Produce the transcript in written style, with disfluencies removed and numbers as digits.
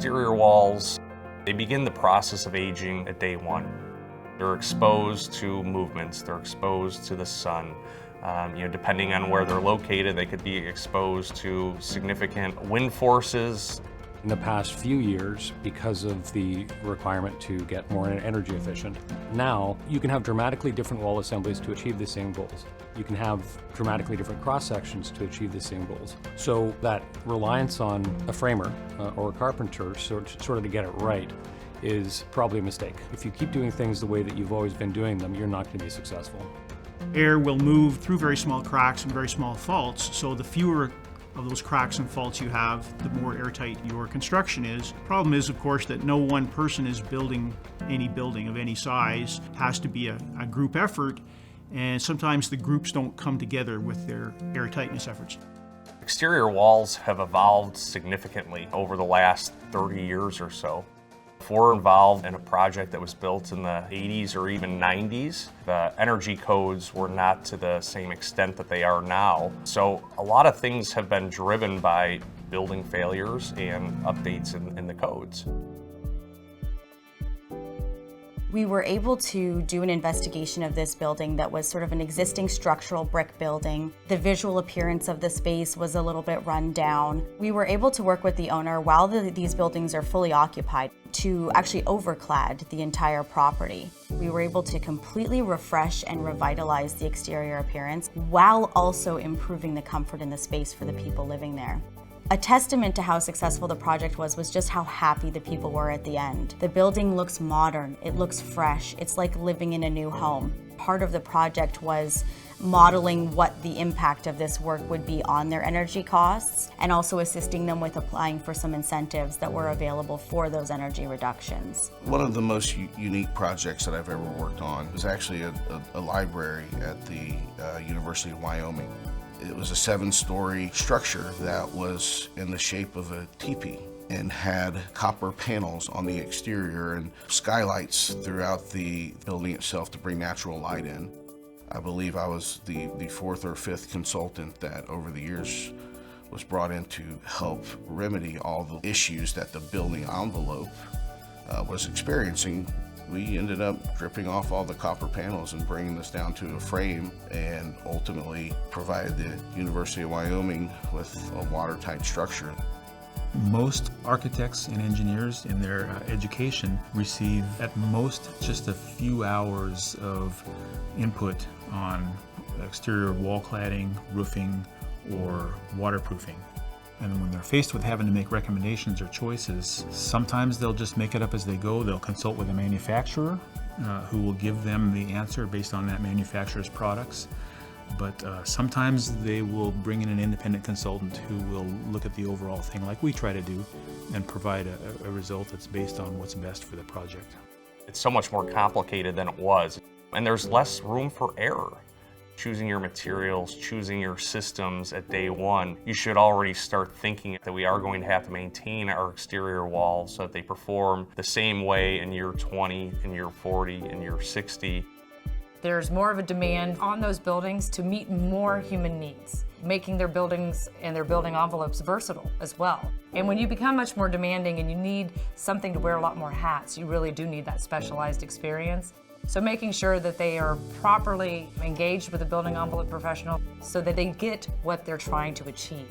Exterior walls, they begin the process of aging at day one. They're exposed to movements, they're exposed to the sun. Depending on where they're located, they could be exposed to significant wind forces. In the past few years, because of the requirement to get more energy efficient, now you can have dramatically different wall assemblies to achieve the same goals. You can have dramatically different cross sections to achieve the same goals. So that reliance on a framer or a carpenter sort of to get it right is probably a mistake. If you keep doing things the way that you've always been doing them, you're not going to be successful. Air will move through very small cracks and very small faults, so the fewer of those cracks and faults you have, the more airtight your construction is. Problem is, of course, that no one person is building any building of any size. It has to be a group effort, and sometimes the groups don't come together with their airtightness efforts. Exterior walls have evolved significantly over the last 30 years or so. If we're involved in a project that was built in the 80s or even 90s, the energy codes were not to the same extent that they are now. So a lot of things have been driven by building failures and updates in the codes. We were able to do an investigation of this building that was sort of an existing structural brick building. The visual appearance of the space was a little bit run down. We were able to work with the owner while these buildings are fully occupied to actually overclad the entire property. We were able to completely refresh and revitalize the exterior appearance while also improving the comfort in the space for the people living there. A testament to how successful the project was just how happy the people were at the end. The building looks modern, it looks fresh, it's like living in a new home. Part of the project was modeling what the impact of this work would be on their energy costs and also assisting them with applying for some incentives that were available for those energy reductions. One of the most unique projects that I've ever worked on was actually a library at the University of Wyoming. It was a 7-story structure that was in the shape of a teepee and had copper panels on the exterior and skylights throughout the building itself to bring natural light in. I believe I was the 4th or 5th consultant that over the years was brought in to help remedy all the issues that the building envelope was experiencing. We ended up dripping off all the copper panels and bringing this down to a frame and ultimately provided the University of Wyoming with a watertight structure. Most architects and engineers in their education receive at most just a few hours of input on exterior wall cladding, roofing, or waterproofing. And when they're faced with having to make recommendations or choices, sometimes they'll just make it up as they go. They'll consult with a manufacturer who will give them the answer based on that manufacturer's products. But sometimes they will bring in an independent consultant who will look at the overall thing like we try to do and provide a result that's based on what's best for the project. It's so much more complicated than it was, and there's less room for error. Choosing your materials, choosing your systems at day one, you should already start thinking that we are going to have to maintain our exterior walls so that they perform the same way in year 20, in year 40, in year 60. There's more of a demand on those buildings to meet more human needs, making their buildings and their building envelopes versatile as well. And when you become much more demanding and you need something to wear a lot more hats, you really do need that specialized experience. So making sure that they are properly engaged with a building envelope professional so that they get what they're trying to achieve.